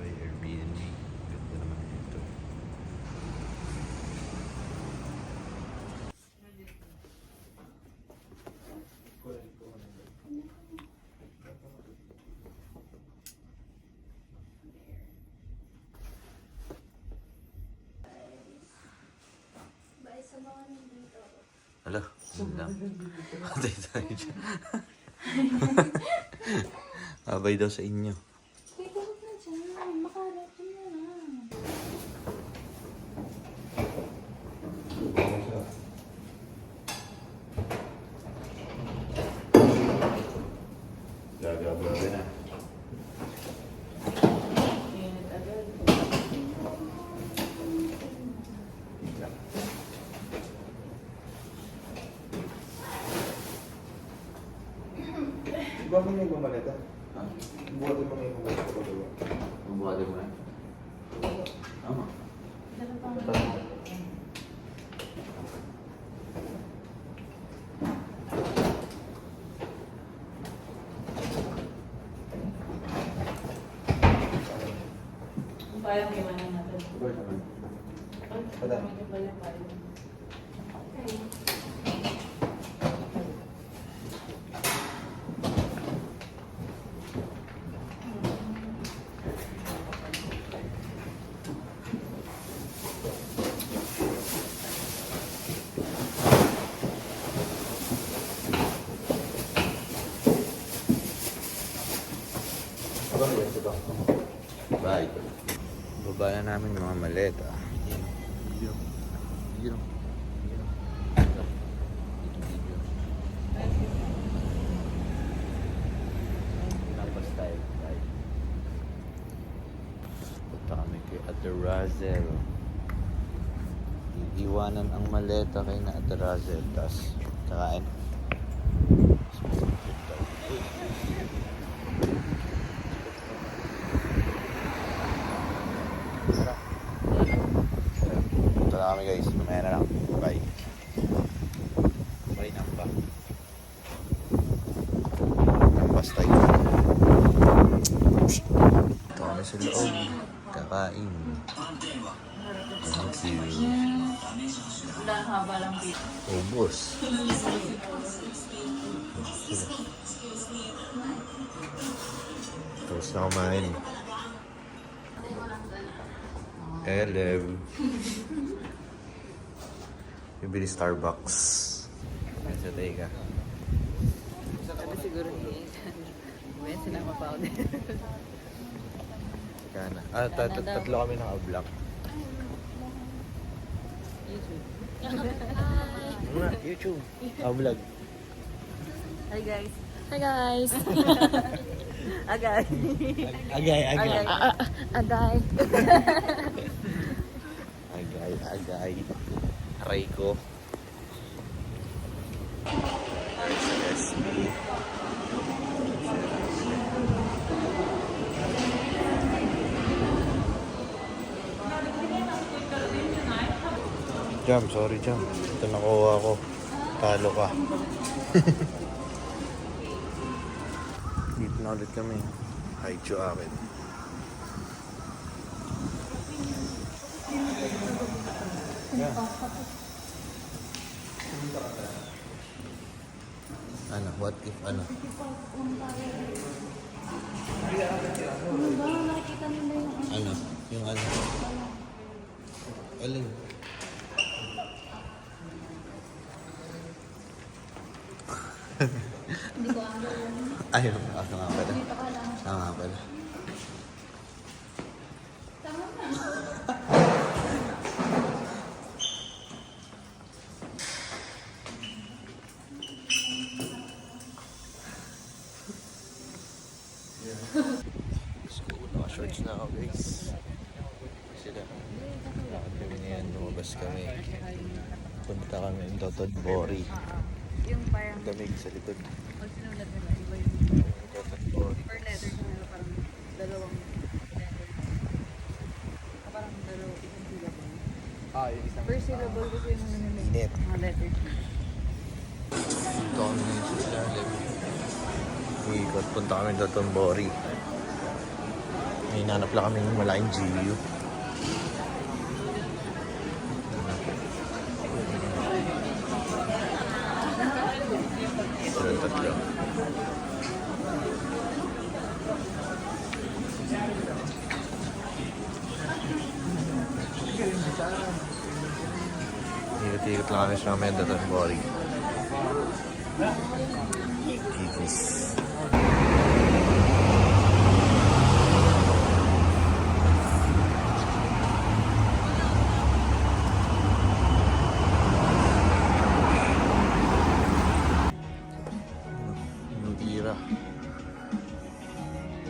Airbnb. Ganda naman dito. Hala, yun lang. Patay tayo dyan. Abay daw sa inyo. Wait, huwag na dyan. Makalat yun na lang. Gagabaga na. Init agad. Iba mo yung mamaleta? Ha? Buhatin mo na yung mamaleta ko dito. Mabuhatin mo na. Tama. Dala pa nga. Kung parang iwanan natin. Iba naman. Ay, Wala. medyo pala tayo. Okay. Iba yun, iba. Bye. Baba na namin yung mga maleta. Yun. Yun. Labas tayo. Bye. Punta kami kay Ate Razel. Iiwanan ang maleta kay na Ate Razel. Tapos kakain. Punta na kami guys. Mamaya na lang. Bye. Bye nang ba? Nambas tayo. Ito kami sa loob. Kakain. Thank you. Wala haba lang dito. Ubus. Tapos na kumain. Elev. Bibili Starbucks. Sa Tega. Ano siguro ni May sinama pa ako din. Kana. Tatlo kami naka-vlog. YouTube. YouTube. Vlog. Hi guys. Hi guys. Agay. Agay. Agay. Agay. Aray ko. SB. Jam, sorry Jam. Ito nakuha ko. Talo ka. Dito na ulit kami. Haichu akin. Yeah. Ano? What if ano? Ano ba? Nakikita nila yung Ano? Yung ano? Alin? hindi ko ano. Ayun, ako nga pala. Dito ka lang. Tama pala. Tama na. School, naka-shorts na ako guys. Sila. Lakad kami na yan, lumabas kami. Punta kami ng Totod Bori. Yung parang Damig sa likod. pag sinulat nila, iba yung Totod Bori. per letter nila parang dalawang letter. Parang dalawang isang syllable. Yung isang... Per syllable kasi yung ano nila. Init. Mga letter. Dito kami ngayon sa ilalim. Ikot, punta kami doon Bori. May hinanap lang kami ng malaking GU. Sila tatlo. Ikot-ikot lang kami sa mga doon Bori. Kikis. Tira.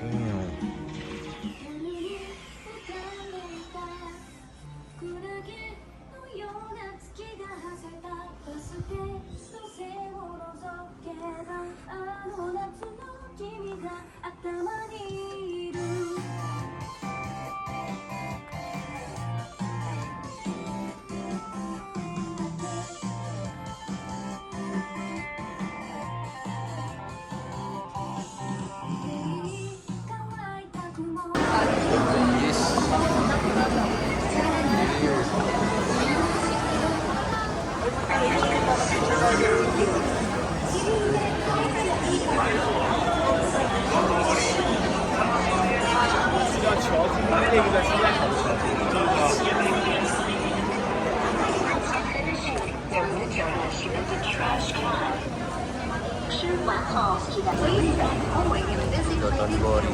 Ayun. Yes. Doon Bori.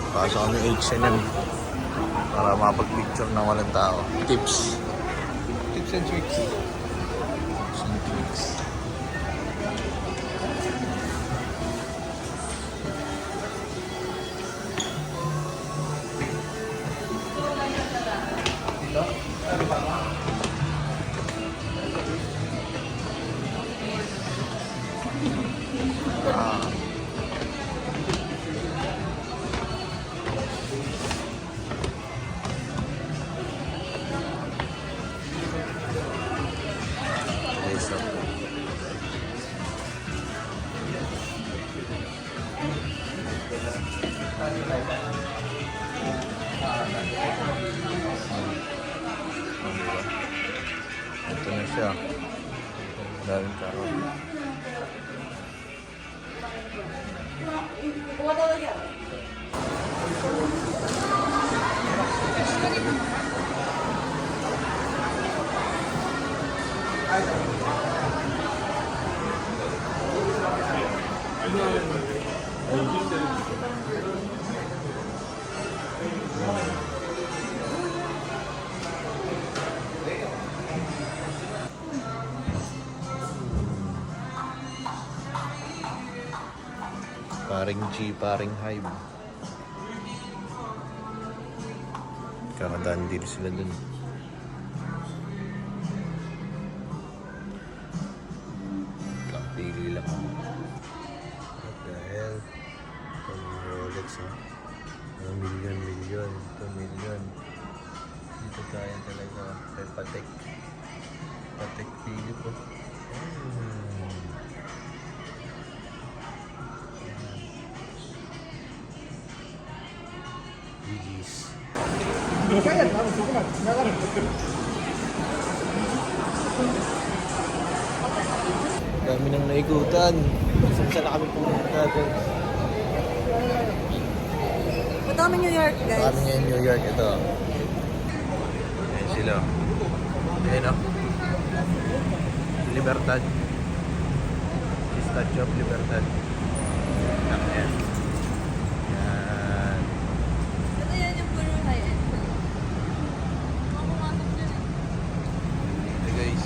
Pasok kami H&M para makapag-picture ng walang tao. Tips. Tips and tricks. Tips and tricks. Ito na siya. Daming tao. Paring G, paring Hive. Kakadaan din sila dun. Pili lang ako. What the hell? Pang Rolex ha. Million. Ito million. Dito tayo talaga. Kay Patek. Patek Philip oh. GG's. Dami nang naikutan. Saan na kami pumunta doon? Punta kami New York, guys. Kami ngayon New York. Ito. Ayan sila. Ayan o. Libertad. Statue of Libertad. Ayan. Ayan. Ito yan yung puro high-end. Ito guys.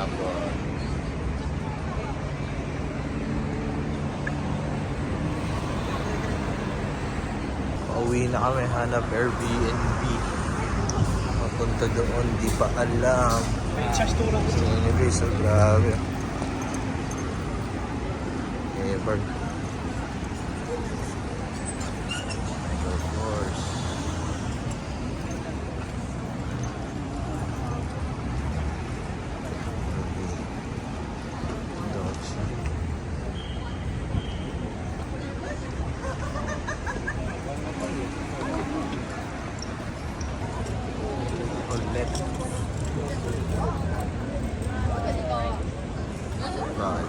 Tapos, pauwi na kami, hanap Airbnb. Mapunta doon, di pa alam. So anyway, so grabe. Ever. Of course. Ulit. Bakit?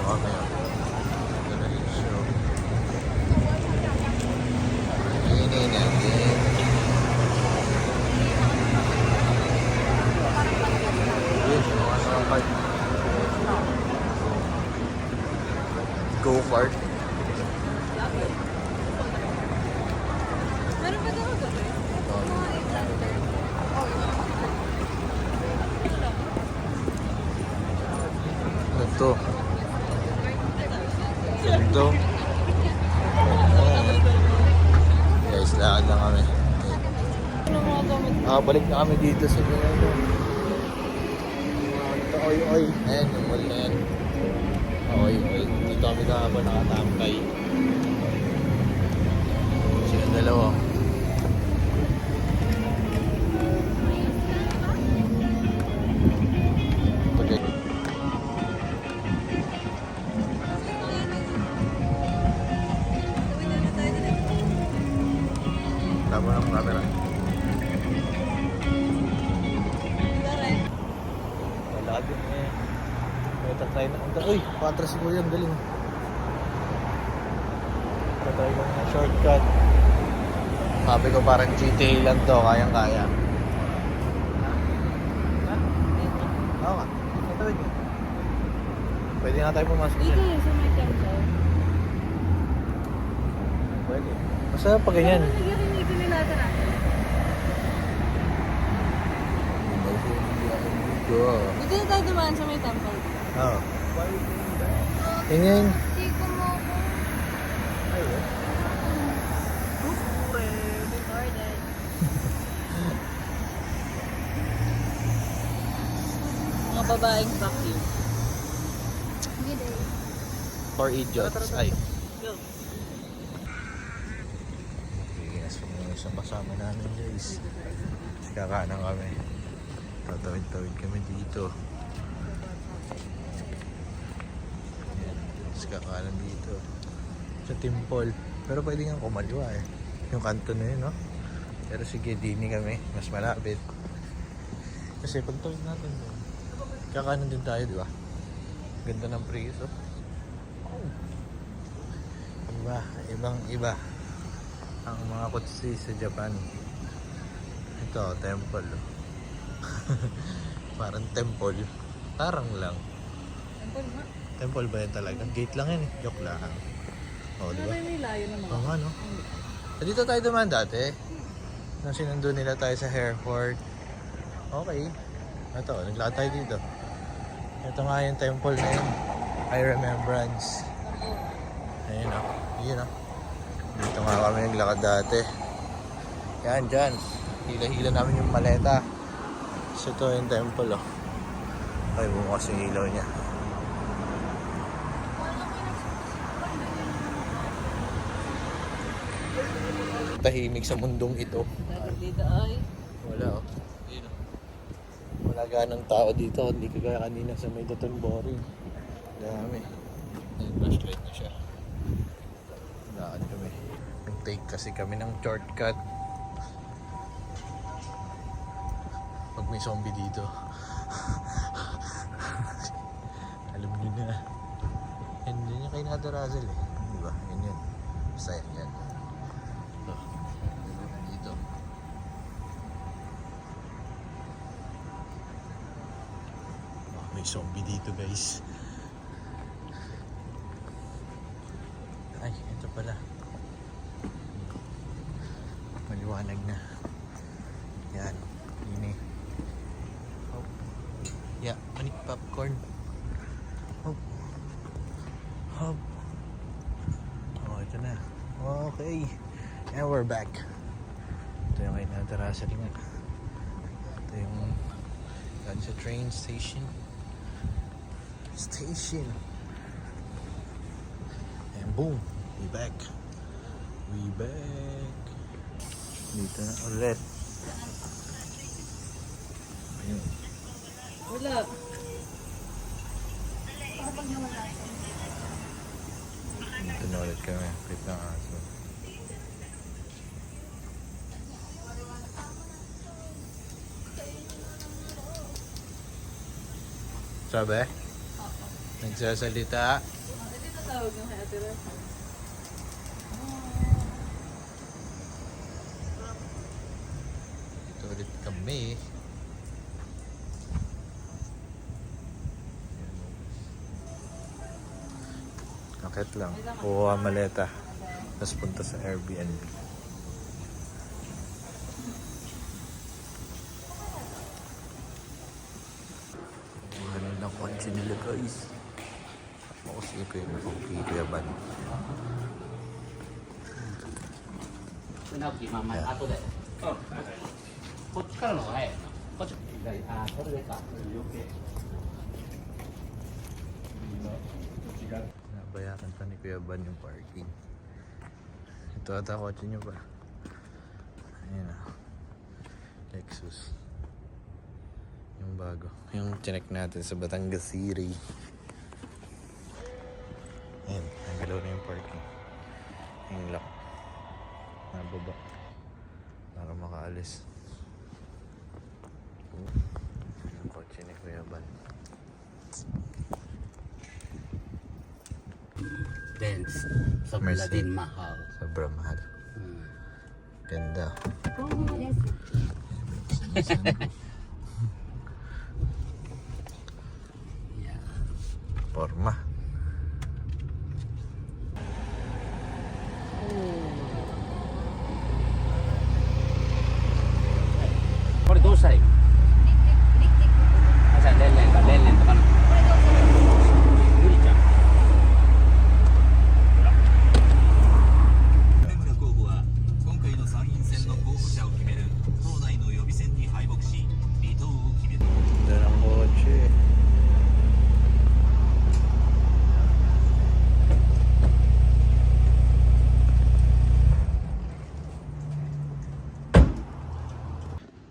Okay. Ito na yung show. Ini natin. Go-kart. Meron ba daw gabi? Ito. Ito. Guys, lakad na kami. Balik na kami dito sa Ginalo. Oy. Ayan, yung mall na yan. Oy. Dito kami kahapon nakatambay. Sila dalawa. Okay. Tama ng camera. Wala din eh. Tatry na. Uy, patras ko yan. Galing. Tatry ko na shortcut. Sabi ko parang GTA lang to. Kayang-kaya. Oo nga. Natawid yun. Pwede na tayo pumasok Dito dyan. yun sa may temple. Pwede. Masarap pa ganyan. Nagiging nila na. Dito na tayo dumaan sa may temple. Oo. Tingin. Tiko mo ako. Mga babaeng vacuum. For idiots. Ay. Go. Okay, as for mga isang kasama namin guys. Kasi kakanan kami. Tatawid-tawid kami dito. Ayan. Tapos kakanan dito. Sa Timpol. Pero pwede nga kumaliwa eh. Yung kanto na yun, no? Pero sige, dini kami. Mas malapit. Kasi pagtawid natin doon, kakanan din tayo, di ba? Ganda ng Prius, oh. Iba, ibang iba ang mga kotse sa Japan. Ito, temple. Oh. Parang temple. Tarang lang. Temple nga. Temple ba yan talaga? Gate lang yan eh. Joke lang. O, di ba? May layo naman. Oo nga, no? Dito tayo dumaan dati. Nung sinundo nila tayo sa Hereford. Okay. Ito, naglakad tayo dito. Ito nga yung temple na yun. I Remembrance. Ayun o. Yun o. Dito nga kami naglakad dati. Yan, dyan. Hila-hila namin yung maleta. So ito yung temple o. Ay, bumukas yung ilaw niya. Tahimik sa mundong ito. Dito ay. Wala o. Yun o. Wala ganang tao dito. Hindi kagaya kanina sa may Dotonbori. Dami. Ayun, flashlight na siya. Lakad kami. Nag-take kasi kami ng shortcut. Pag may zombie dito. Alam nyo na. Yan yung kay Nada Razel eh. Diba? Yan yun. Basta yan. Ito. Dito. May zombie dito guys. Ay, ito pala. Maliwanag na. Yan. Yun eh. Oh. Yeah, manik popcorn. Hop. Hop. Oh, ito na. Okay. And we're back. Ito yung kayo natarasa rin nga. Ito yung yan sa train station. And boom. We back. Dito na ulit. Ayun. Wala. Dito na ulit kami. Pit ng aso. Sabi? Nagsasalita. Hindi na tawag yung kay Ate Rosa. Dito ulit kami. Akit lang. Kuha maleta. Tapos punta sa Airbnb. Ganun na kotse nila guys. Ako kasi ko yung pagkikayaban. 直樹まあまあ後で、こっちからの方が早いなこっちあこれでか余計 Nabayaran pa ni Kuya Ban yung parking. Ito ata kotse nyo ba? Ayan na. Lexus. Yung bago. Yung chinek natin sa Batangas City. Ayan. Nagalaw na yung parking. Yung lock. Nababa. Para makaalis. Yung kotse ni Kuya Ban. Benz sobrang Mercy. din mahal Sobrang mahal. Ganda. yeah. Forma. これどうしたらいいのあじゃあレンレンとかな無理じゃん梅村候補は今回の参院選の候補者を決める党内の予備選に敗北し離党を決めた Ganda ng kotse.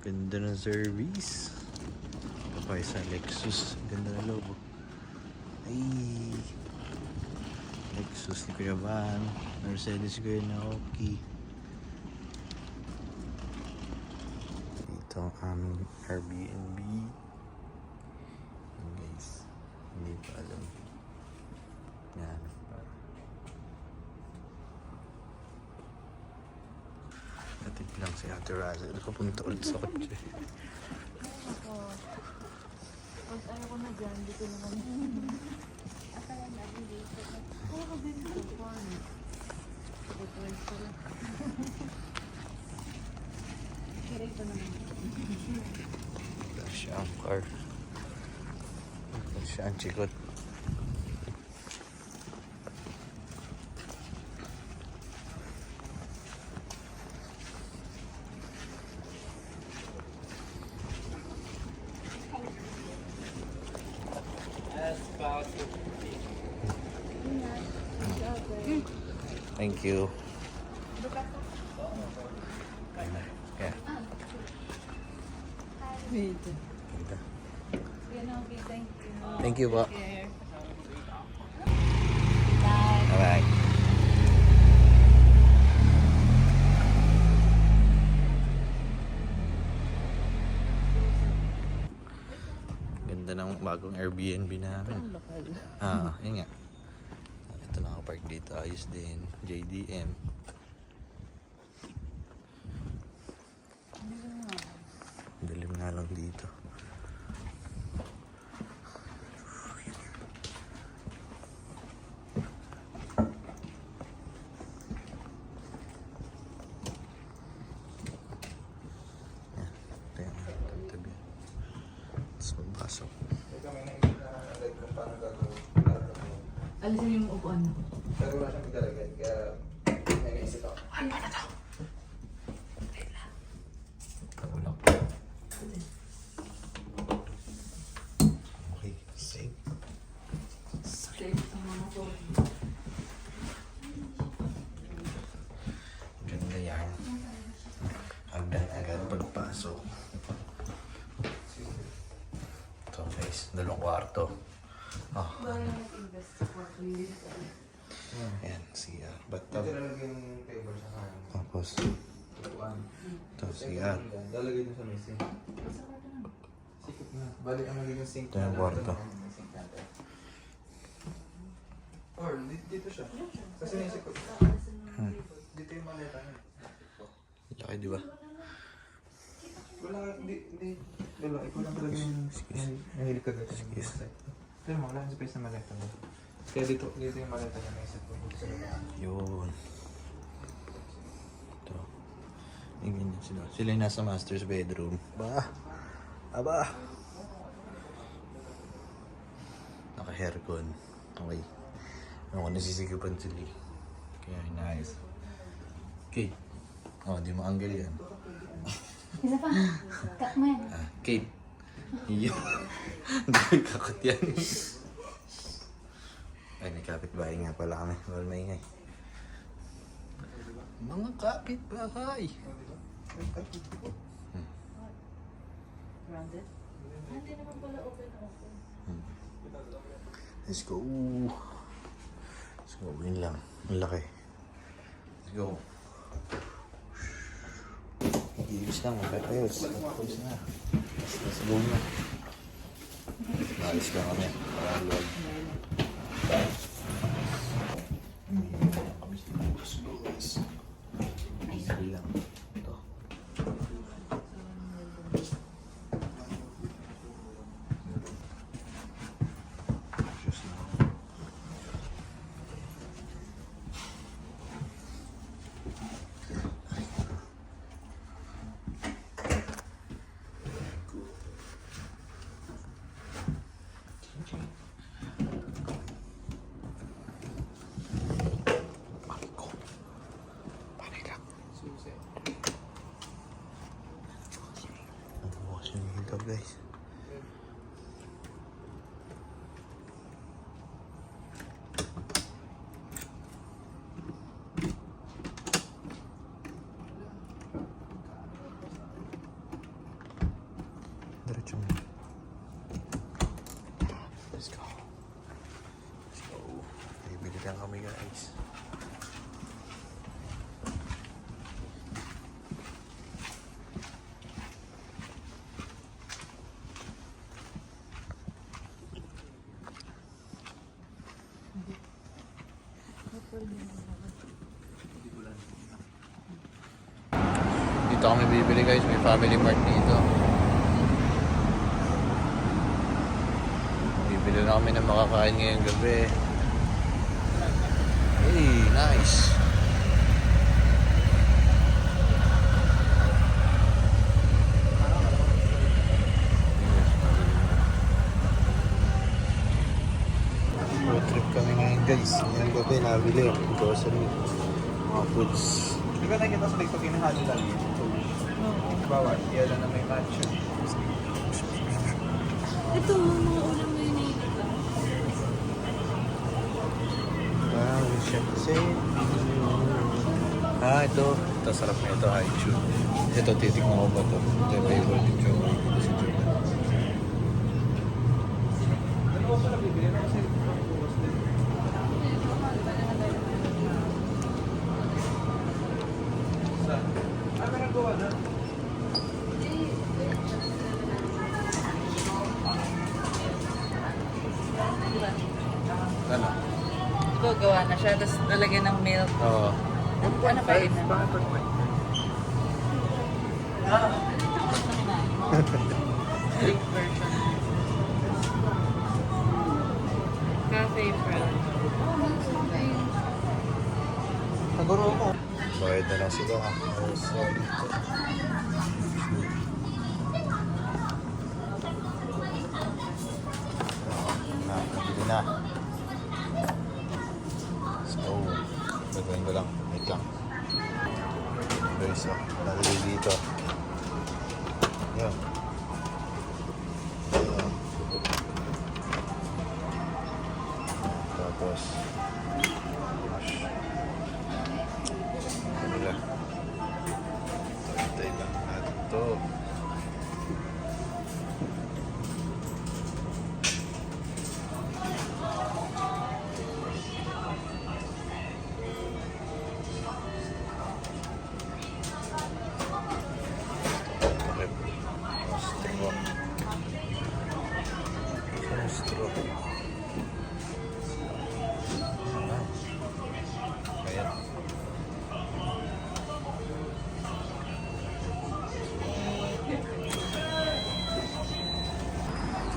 Ganda ng service. Ito pa isa Lexus. Ganda ng logo. Ay! Lexus ni Kuya Van. Mercedes ni Kuya Naoki. Dito ang aming Airbnb. Yan guys. Hindi pa alam. Yan. Natip lang si Ate Raza. Nakapunta ulit sa kotse. Pag ayaw ko na dyan, dito naman. Akala natin dito. Oo, kasi dito. Paano? Pag-twice ko lang. Kaya ito naman. Ito siya ang car. Ito siya ang chikot. Thank you. Yeah. Wait. Ganda. Yan, okay, thank you. Thank you po. Care. Bye-bye. Ganda ng bagong Airbnb namin. Yun nga. Ito nakapark dito. Ayos din. JDM. Dilim nga lang dito. Pasok. Ito may na-imit na like kung paano gagawin. Para gagawin. Alisin yung upuan mo. Pero wala siyang ilalagay, kaya may naisip ako. Tulak. Okay, safe. Safe sa mga phone. Ganda yan. Hagdan agad pagpasok. Ito guys, 2 kwarto. Oh, Parang nag-invest sa quarterly. ayan, CR. Ito Bathtub. lalagay yung table sa kanan. Tapos, Tupuan. ito CR. Lalagay dun sa may sink. Sikip na. Bali ang magiging sink. Ito yung kwarto. Sink natin. Or, dito siya. Kasi naisip ko. Dito yung maleta niya. Laki, di ba? Wala, hindi. Wala, ikaw lang talaga yung nahilig ka dito. Pero mo, wala yung space na maleta mo. Kaya dito yung maleta niya naisip ko. Yun. Ito. Yung ganyan sila. Sila yung nasa master's bedroom. Aba! Naka-haircon. Okay. Ako nasisigupan sila eh. Kaya nice. Okay. Oh, di mo angle yan. Isa pa. Cut mo yan. Kate. Iyo. Hindi kakot yan. Ay, may kapitbahay nga pala kami. Wala maingay. Mga kapitbahay. Grounded? Hindi naman pala open. Let's go. Let's go. Yun lang. Ang laki. Let's go. Iibis lang. Magpapayos. Magpapayos na. Let's go na. Maalis lang kami. Para luwag. Kami sa bukas. Easy lang. Ito. Just now. Mariko. Panay lang. Bukas yung hintap guys. Diretso mo. Let's go. Let's go. Bibili lang kami guys. Dito kami bibili guys, may Family Mart dito. Bibili na kami ng makakain ngayong gabi. Hey, nice. Road trip kami ngayon guys. Ngayong gabi nabili. Grocery. Mga foods. Di ba nakikita sa likod yung halo lang yun? Bawat, yan na may match. Ito, mga ulam na yun eh. Wow, siyempre. Ito. Ito, sarap na ito. Haichu. Ito, titikman ko ba ito? Ito yung favorite yung chocolate. Ito si Jordan. Ano ko pala bibili na kasi bukas din. Saan? Meron gawa na. Ano? Ito, gawa na siya. Tapos lalagyan ng milk. Oo. Ano pa yun? Bakit pag may? Drink version. Cafe brown. Naguro ko. Bayad na lang sila.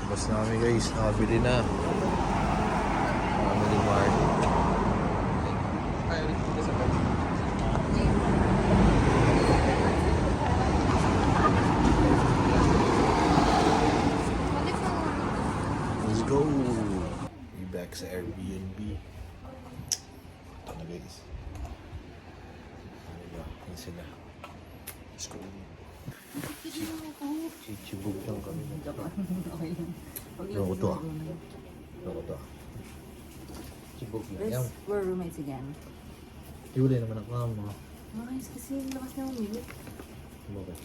Labas na kami guys, nakabili na. Family Mart. Ay, ulit dito sa bag. Let's go! We back sa Airbnb. Ito na guys. Ano ba? Yan sila. Let's go. Chichibog lang kami. Okay lang. Ano ko to ah? Ano ko to ah? Chibog lang. This, Yan. we're roommates again. Iwalay naman ang kama. Makais kasi lakas na umilit. Bakit?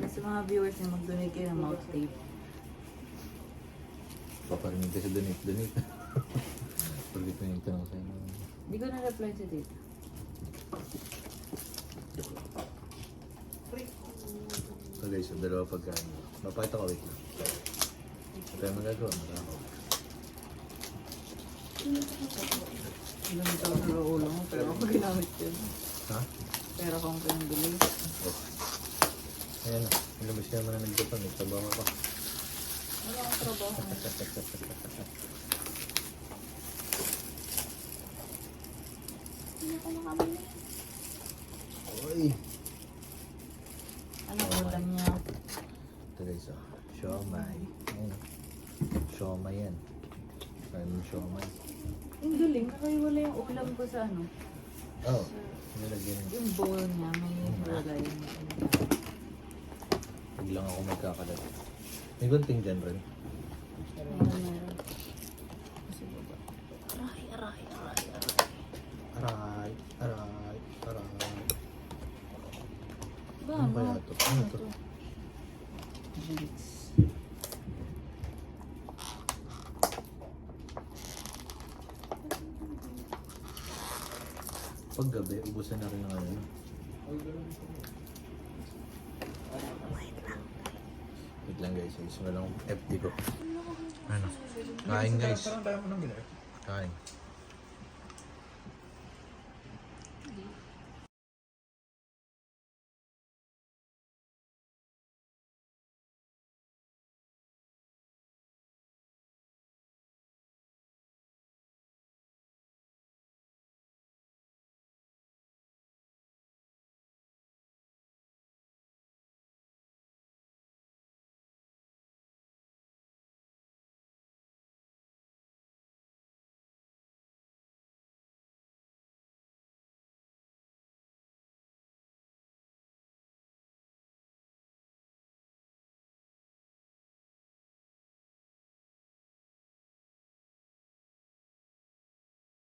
Sa mga viewers na mag-donate kayo ng mouth tape. Paparinig ka sa donate. Pagkit na yung tanong sa'yo. Hindi ko na-reply sa date. So guys, so dalawa pagkain. Mapakita ko, wait lang. Ito yung magagawa. Magagawa. Ilang ito sa ulo mo, pero ako ginamit yun. Ha? Pero kung pinambili. Oh. Ayan na. Ilabas ka naman na nag-Japan. May trabaho ka. Wala akong trabaho. Hindi ako makamali. Oy! Ano ulam niya? Ito guys, oh. Siomay. Ayun. Siomay yan. Kaya mo siomay. Yung galing, nakaiwala yung ulam ko sa ano. Oh. Nilagyan. Yung bowl niya, may nilagay niya. Huwag lang ako magkakalat. May gunting dyan rin. Meron. Kasi baba. Aray. Ano ba yan to? Ano to? Drinks. Pag gabi, ubusan na rin ng ano. Wait lang guys, ayos mo lang FD ko. Ano? Kain guys. Parang tayo mo nang bilir. Kain.